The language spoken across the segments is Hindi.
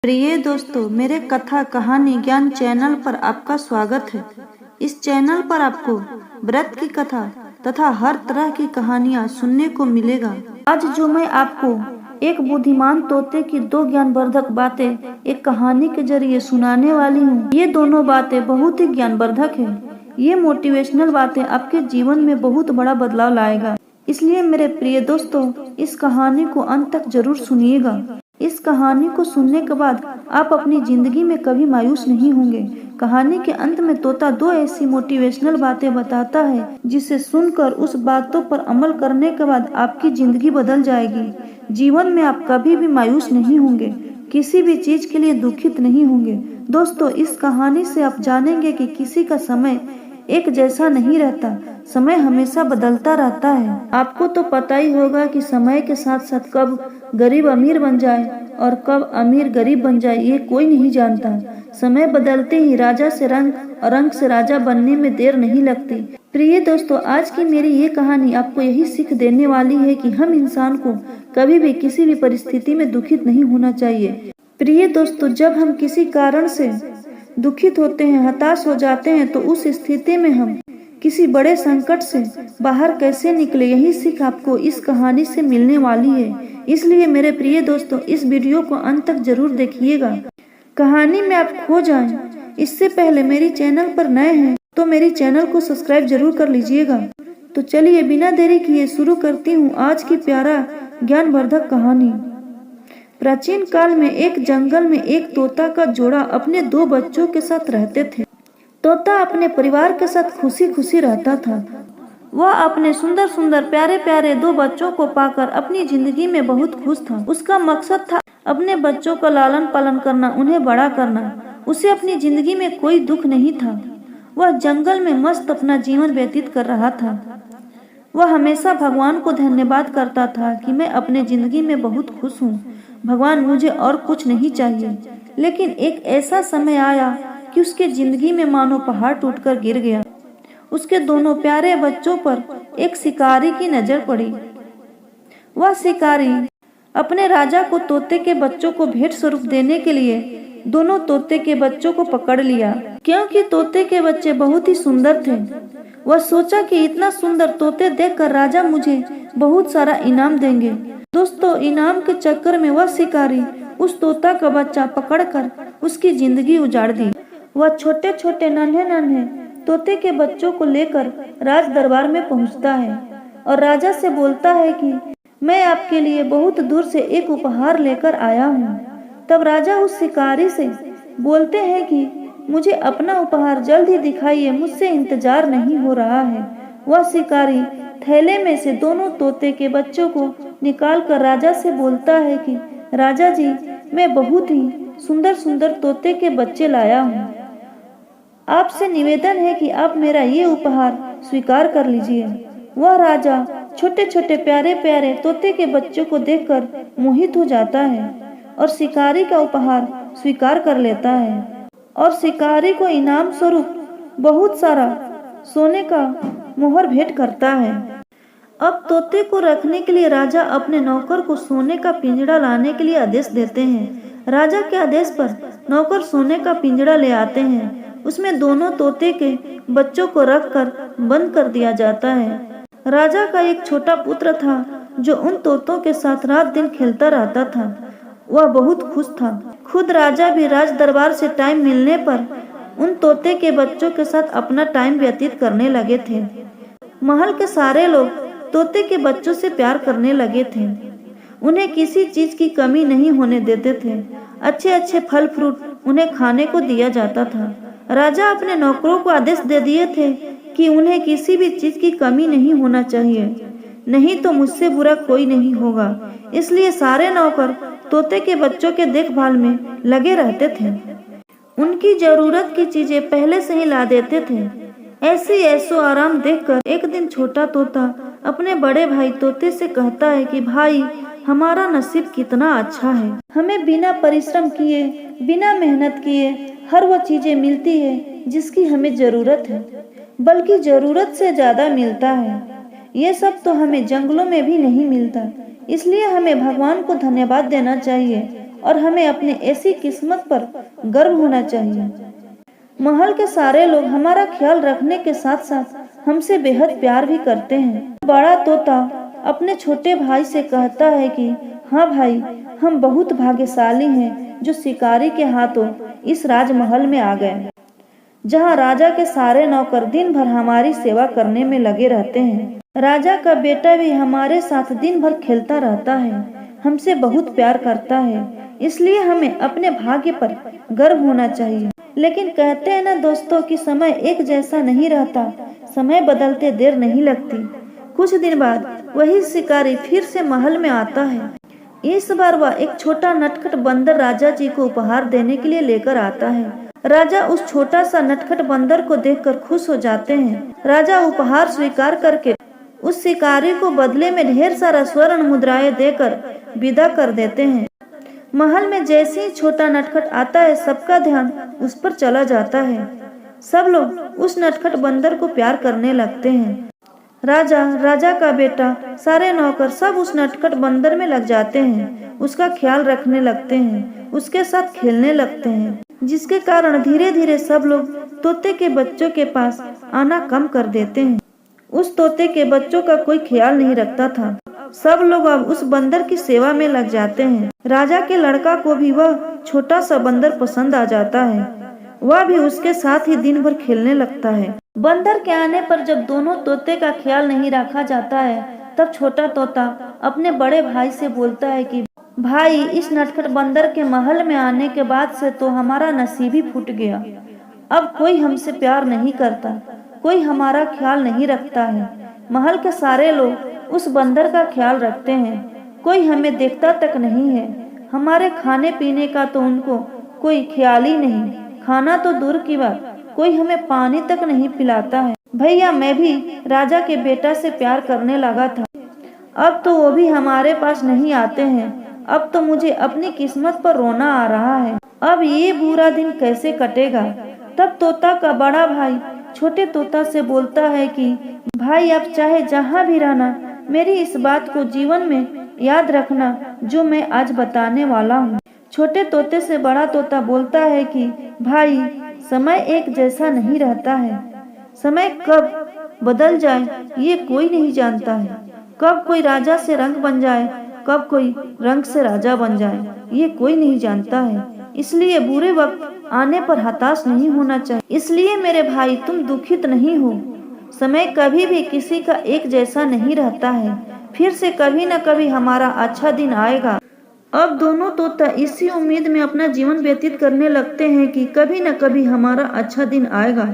प्रिय दोस्तों, मेरे कथा कहानी ज्ञान चैनल पर आपका स्वागत है। इस चैनल पर आपको व्रत की कथा तथा हर तरह की कहानियाँ सुनने को मिलेगा। आज जो मैं आपको एक बुद्धिमान तोते की दो ज्ञानवर्धक बातें एक कहानी के जरिए सुनाने वाली हूँ। ये दोनों बातें बहुत ही ज्ञानवर्धक है। ये मोटिवेशनल बातें आपके जीवन में बहुत बड़ा बदलाव लाएगा। इसलिए मेरे प्रिय दोस्तों, इस कहानी को अंत तक जरूर सुनिएगा। इस कहानी को सुनने के बाद आप अपनी जिंदगी में कभी मायूस नहीं होंगे। कहानी के अंत में तोता दो ऐसी मोटिवेशनल बातें बताता है जिसे सुनकर उस बातों पर अमल करने के बाद आपकी जिंदगी बदल जाएगी। जीवन में आप कभी भी मायूस नहीं होंगे, किसी भी चीज के लिए दुखित नहीं होंगे। दोस्तों, इस कहानी से आप जानेंगे कि किसी का समय एक जैसा नहीं रहता, समय हमेशा बदलता रहता है। आपको तो पता ही होगा कि समय के साथ साथ कब गरीब अमीर बन जाए और कब अमीर गरीब बन जाए, ये कोई नहीं जानता। समय बदलते ही राजा से रंग और रंग से राजा बनने में देर नहीं लगती। प्रिय दोस्तों, आज की मेरी ये कहानी आपको यही सीख देने वाली है कि हम इंसान को कभी भी किसी भी परिस्थिति में दुखित नहीं होना चाहिए। प्रिय दोस्तों, जब हम किसी कारण से दुखित होते हैं, हताश हो जाते हैं, तो उस स्थिति में हम किसी बड़े संकट से बाहर कैसे निकले, यही सीख आपको इस कहानी से मिलने वाली है। इसलिए मेरे प्रिय दोस्तों, इस वीडियो को अंत तक जरूर देखिएगा। कहानी में आप खो जाएं, इससे पहले मेरी चैनल पर नए हैं तो मेरी चैनल को सब्सक्राइब जरूर कर लीजिएगा। तो चलिए बिना देरी किए शुरू करती हूँ आज की प्यारा ज्ञानवर्धक कहानी। प्राचीन काल में एक जंगल में एक तोता का जोड़ा अपने दो बच्चों के साथ रहते थे। तोता अपने परिवार के साथ खुशी खुशी रहता था। वह अपने सुंदर सुंदर प्यारे प्यारे दो बच्चों को पाकर अपनी जिंदगी में बहुत खुश था। उसका मकसद था अपने बच्चों का लालन पालन करना, उन्हें बड़ा करना। उसे अपनी जिंदगी में कोई दुख नहीं था। वह जंगल में मस्त अपना जीवन व्यतीत कर रहा था। वह हमेशा भगवान को धन्यवाद करता था कि मैं अपने जिंदगी में बहुत खुश हूँ। भगवान, मुझे और कुछ नहीं चाहिए। लेकिन एक ऐसा समय आया कि उसके जिंदगी में मानो पहाड़ टूटकर गिर गया। उसके दोनों प्यारे बच्चों पर एक शिकारी की नजर पड़ी। वह शिकारी अपने राजा को तोते के बच्चों को भेंट स्वरूप देने के लिए दोनों तोते के बच्चों को पकड़ लिया, क्योंकि तोते के बच्चे बहुत ही सुंदर थे। वह सोचा कि इतना सुंदर तोते देखकर राजा मुझे बहुत सारा इनाम देंगे। दोस्तों, इनाम के चक्कर में वह शिकारी उस तोता का बच्चा पकड़कर उसकी जिंदगी उजाड़ दी। वह छोटे छोटे नन्हे नन्हे तोते के बच्चों को लेकर राज दरबार में पहुंचता है और राजा से बोलता है कि मैं आपके लिए बहुत दूर से एक उपहार लेकर आया हूँ। तब राजा उस शिकारी से बोलते हैं कि मुझे अपना उपहार जल्द ही दिखाइए, मुझसे इंतजार नहीं हो रहा है। वह शिकारी थैले में से दोनों तोते के बच्चों को निकाल कर राजा से बोलता है कि राजा जी, मैं बहुत ही सुंदर सुंदर तोते के बच्चे लाया हूँ। आपसे निवेदन है कि आप मेरा ये उपहार स्वीकार कर लीजिए। वह राजा छोटे छोटे प्यारे प्यारे तोते के बच्चों को देखकर मोहित हो जाता है और शिकारी का उपहार स्वीकार कर लेता है और शिकारी को इनाम स्वरूप बहुत सारा सोने का मोहर भेंट करता है। अब तोते को रखने के लिए राजा अपने नौकर को सोने का पिंजड़ा लाने के लिए आदेश देते हैं। राजा के आदेश पर नौकर सोने का पिंजड़ा ले आते हैं। उसमें दोनों तोते के बच्चों को रखकर बंद कर दिया जाता है। राजा का एक छोटा पुत्र था जो उन तोतों के साथ रात दिन खेलता रहता था। वह बहुत खुश था। खुद राजा भी राज दरबार से टाइम मिलने पर उन तोते के बच्चों के साथ अपना टाइम व्यतीत करने लगे थे। महल के सारे लोग तोते के बच्चों से प्यार करने लगे थे। उन्हें किसी चीज की कमी नहीं होने देते थे। अच्छे अच्छे फल फ्रूट उन्हें खाने को दिया जाता था। राजा अपने नौकरों को आदेश दे दिए थे कि उन्हें किसी भी चीज की कमी नहीं होना चाहिए, नहीं तो मुझसे बुरा कोई नहीं होगा। इसलिए सारे नौकर तोते के बच्चों के देखभाल में लगे रहते थे। उनकी जरूरत की चीजें पहले से ही ला देते थे। ऐसी ऐसो आराम देखकर एक दिन छोटा तोता अपने बड़े भाई तोते से कहता है कि भाई, हमारा नसीब कितना अच्छा है। हमें बिना परिश्रम किए, बिना मेहनत किए हर वो चीजें मिलती है जिसकी हमें जरूरत है, बल्कि जरूरत से ज्यादा मिलता है। ये सब तो हमें जंगलों में भी नहीं मिलता। इसलिए हमें भगवान को धन्यवाद देना चाहिए और हमें अपने ऐसी किस्मत पर गर्व होना चाहिए। महल के सारे लोग हमारा ख्याल रखने के साथ साथ हमसे बेहद प्यार भी करते हैं। बड़ा तोता अपने छोटे भाई से कहता है कि हाँ भाई, हम बहुत भाग्यशाली हैं जो शिकारी के हाथों इस राजमहल में आ गए, जहाँ राजा के सारे नौकर दिन भर हमारी सेवा करने में लगे रहते हैं। राजा का बेटा भी हमारे साथ दिन भर खेलता रहता है, हमसे बहुत प्यार करता है, इसलिए हमें अपने भाग्य पर गर्व होना चाहिए। लेकिन कहते हैं ना दोस्तों कि समय एक जैसा नहीं रहता, समय बदलते देर नहीं लगती। कुछ दिन बाद वही शिकारी फिर से महल में आता है। इस बार वह एक छोटा नटखट बंदर राजा जी को उपहार देने के लिए लेकर आता है। राजा उस छोटा सा नटखट बंदर को देखकर खुश हो जाते हैं। राजा उपहार स्वीकार करके उस शिकारी को बदले में ढेर सारा स्वर्ण मुद्राएं देकर विदा कर देते हैं। महल में जैसे ही छोटा नटखट आता है, सबका ध्यान उस पर चला जाता है। सब लोग उस नटखट बंदर को प्यार करने लगते हैं। राजा, राजा का बेटा, सारे नौकर सब उस नटखट बंदर में लग जाते हैं, उसका ख्याल रखने लगते हैं, उसके साथ खेलने लगते हैं, जिसके कारण धीरे धीरे सब लोग तोते के बच्चों के पास आना कम कर देते हैं। उस तोते के बच्चों का कोई ख्याल नहीं रखता था। सब लोग अब उस बंदर की सेवा में लग जाते हैं। राजा के लड़का को भी वह छोटा सा बंदर पसंद आ जाता है, वह भी उसके साथ ही दिन भर खेलने लगता है। बंदर के आने पर जब दोनों तोते का ख्याल नहीं रखा जाता है, तब छोटा तोता अपने बड़े भाई से बोलता है कि भाई, इस नटखट बंदर के महल में आने के बाद से तो हमारा नसीब ही फूट गया। अब कोई हमसे प्यार नहीं करता, कोई हमारा ख्याल नहीं रखता है। महल के सारे लोग उस बंदर का ख्याल रखते हैं, कोई हमें देखता तक नहीं है। हमारे खाने पीने का तो उनको कोई ख्याल ही नहीं, खाना तो दूर की बात, कोई हमें पानी तक नहीं पिलाता है। भैया, मैं भी राजा के बेटा से प्यार करने लगा था, अब तो वो भी हमारे पास नहीं आते हैं। अब तो मुझे अपनी किस्मत पर रोना आ रहा है। अब ये बुरा दिन कैसे कटेगा। तब तोता का बड़ा भाई छोटे तोता से बोलता है कि भाई, आप चाहे जहाँ भी रहना, मेरी इस बात को जीवन में याद रखना जो मैं आज बताने वाला हूँ। छोटे तोते से बड़ा तोता बोलता है कि भाई, समय एक जैसा नहीं रहता है। समय कब बदल जाए ये कोई नहीं जानता है। कब कोई राजा से रंग बन जाए, कब कोई रंग से राजा बन जाए, ये कोई नहीं जानता है। इसलिए बुरे वक्त आने पर हताश नहीं होना चाहिए। इसलिए मेरे भाई, तुम दुखित नहीं हो। समय कभी भी किसी का एक जैसा नहीं रहता है। फिर से कभी न कभी हमारा अच्छा दिन आएगा। अब दोनों तोता इसी उम्मीद में अपना जीवन व्यतीत करने लगते हैं कि कभी न कभी हमारा अच्छा दिन आएगा,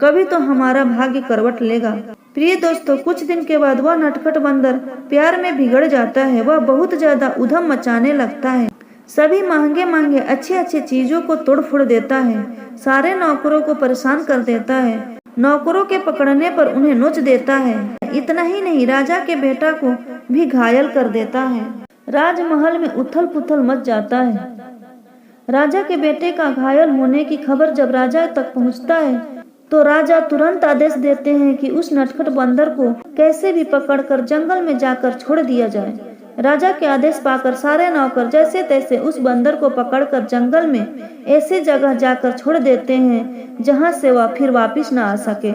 कभी तो हमारा भाग्य करवट लेगा। प्रिय दोस्तों, कुछ दिन के बाद वह नटखट बंदर प्यार में बिगड़ जाता है। वह बहुत ज्यादा उधम मचाने लगता है, सभी महंगे महंगे अच्छे अच्छे चीजों को तोड़ फोड़ देता है, सारे नौकरों को परेशान कर देता है, नौकरों के पकड़ने पर उन्हें नोच देता है। इतना ही नहीं, राजा के बेटा को भी घायल कर देता है। राजमहल में उथल पुथल मच जाता है। राजा के बेटे का घायल होने की खबर जब राजा तक पहुंचता है, तो राजा तुरंत आदेश देते हैं कि उस नटखट बंदर को कैसे भी पकड़कर जंगल में जाकर छोड़ दिया जाए। राजा के आदेश पाकर सारे नौकर जैसे तैसे उस बंदर को पकड़कर जंगल में ऐसी जगह जाकर छोड़ देते हैं जहां से वह फिर वापस न आ सके।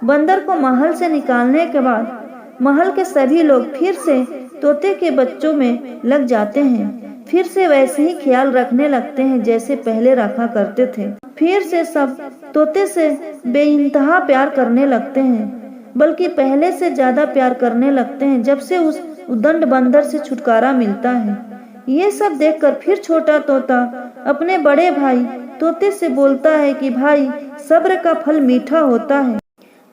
बंदर को महल से निकालने के बाद महल के सभी लोग फिर से तोते के बच्चों में लग जाते हैं, फिर से वैसे ही ख्याल रखने लगते हैं जैसे पहले रखा करते थे। फिर से सब तोते से बेइंतहा प्यार करने लगते हैं, बल्कि पहले से ज्यादा प्यार करने लगते हैं जब से उस उदंड बंदर से छुटकारा मिलता है। ये सब देखकर फिर छोटा तोता अपने बड़े भाई तोते से बोलता है कि भाई, सब्र का फल मीठा होता है।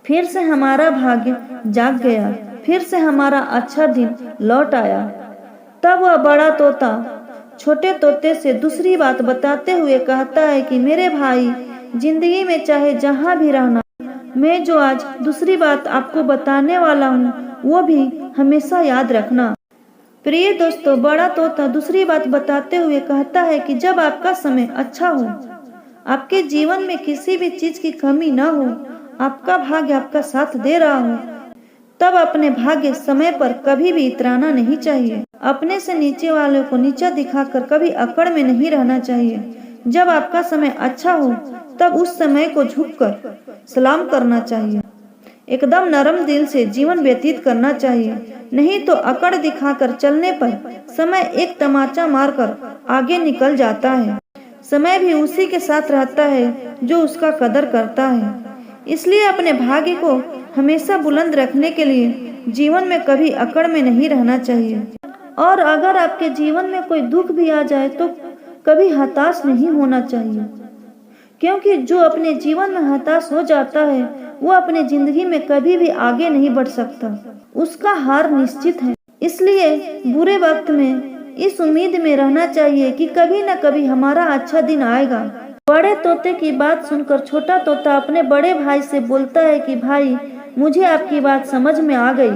फिर से हमारा भाग्य जाग गया, फिर से हमारा अच्छा दिन लौट आया। तब वह बड़ा तोता छोटे तोते से दूसरी बात बताते हुए कहता है कि मेरे भाई, जिंदगी में चाहे जहाँ भी रहना, मैं जो आज दूसरी बात आपको बताने वाला हूँ वो भी हमेशा याद रखना। प्रिय दोस्तों, बड़ा तोता दूसरी बात बताते हुए कहता है कि जब आपका समय अच्छा हो, आपके जीवन में किसी भी चीज की कमी न हो, आपका भाग्य आपका साथ दे रहा हो, तब अपने भाग्य समय पर कभी भी इतराना नहीं चाहिए। अपने से नीचे वालों को नीचा दिखाकर कभी अकड़ में नहीं रहना चाहिए। जब आपका समय अच्छा हो तब उस समय को झुककर सलाम करना चाहिए। एकदम नरम दिल से जीवन व्यतीत करना चाहिए, नहीं तो अकड़ दिखाकर चलने पर समय एक तमाचा मारकर आगे निकल जाता है। समय भी उसी के साथ रहता है जो उसका कदर करता है। इसलिए अपने भाग्य को हमेशा बुलंद रखने के लिए जीवन में कभी अकड़ में नहीं रहना चाहिए। और अगर आपके जीवन में कोई दुख भी आ जाए तो कभी हताश नहीं होना चाहिए, क्योंकि जो अपने जीवन में हताश हो जाता है वो अपने जिंदगी में कभी भी आगे नहीं बढ़ सकता, उसका हार निश्चित है। इसलिए बुरे वक्त में इस उम्मीद में रहना चाहिए कि कभी न कभी हमारा अच्छा दिन आएगा। बड़े तोते की बात सुनकर छोटा तोता अपने बड़े भाई से बोलता है कि भाई, मुझे आपकी बात समझ में आ गई।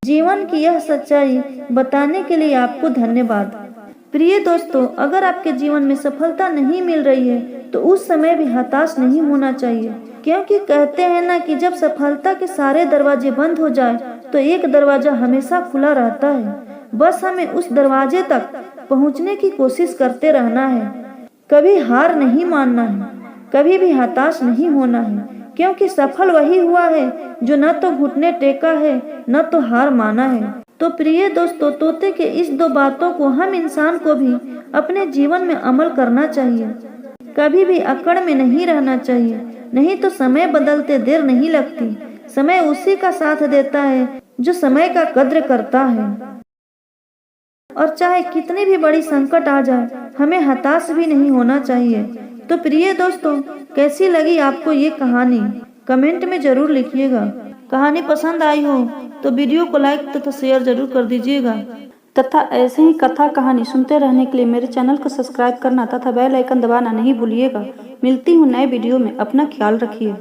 जीवन की यह सच्चाई बताने के लिए आपको धन्यवाद। प्रिय दोस्तों, अगर आपके जीवन में सफलता नहीं मिल रही है तो उस समय भी हताश नहीं होना चाहिए, क्योंकि कहते हैं ना कि जब सफलता के सारे दरवाजे बंद हो जाए तो एक दरवाजा हमेशा खुला रहता है। बस हमें उस दरवाजे तक पहुंचने की कोशिश करते रहना है। कभी हार नहीं मानना है, कभी भी हताश नहीं होना है, क्योंकि सफल वही हुआ है जो न तो घुटने टेका है न तो हार माना है। तो प्रिय दोस्तों, तोते के इस दो बातों को हम इंसान को भी अपने जीवन में अमल करना चाहिए। कभी भी अकड़ में नहीं रहना चाहिए, नहीं तो समय बदलते देर नहीं लगती। समय उसी का साथ देता है जो समय का कद्र करता है। और चाहे कितनी भी बड़ी संकट आ जाए, हमें हताश भी नहीं होना चाहिए। तो प्रिय दोस्तों, कैसी लगी आपको ये कहानी? कमेंट में जरूर लिखिएगा। कहानी पसंद आई हो तो वीडियो को लाइक तथा शेयर जरूर कर दीजिएगा, तथा ऐसे ही कथा कहानी सुनते रहने के लिए मेरे चैनल को सब्सक्राइब करना तथा बेल आइकन दबाना नहीं भूलिएगा। मिलती हूँ नए वीडियो में, अपना ख्याल रखिए।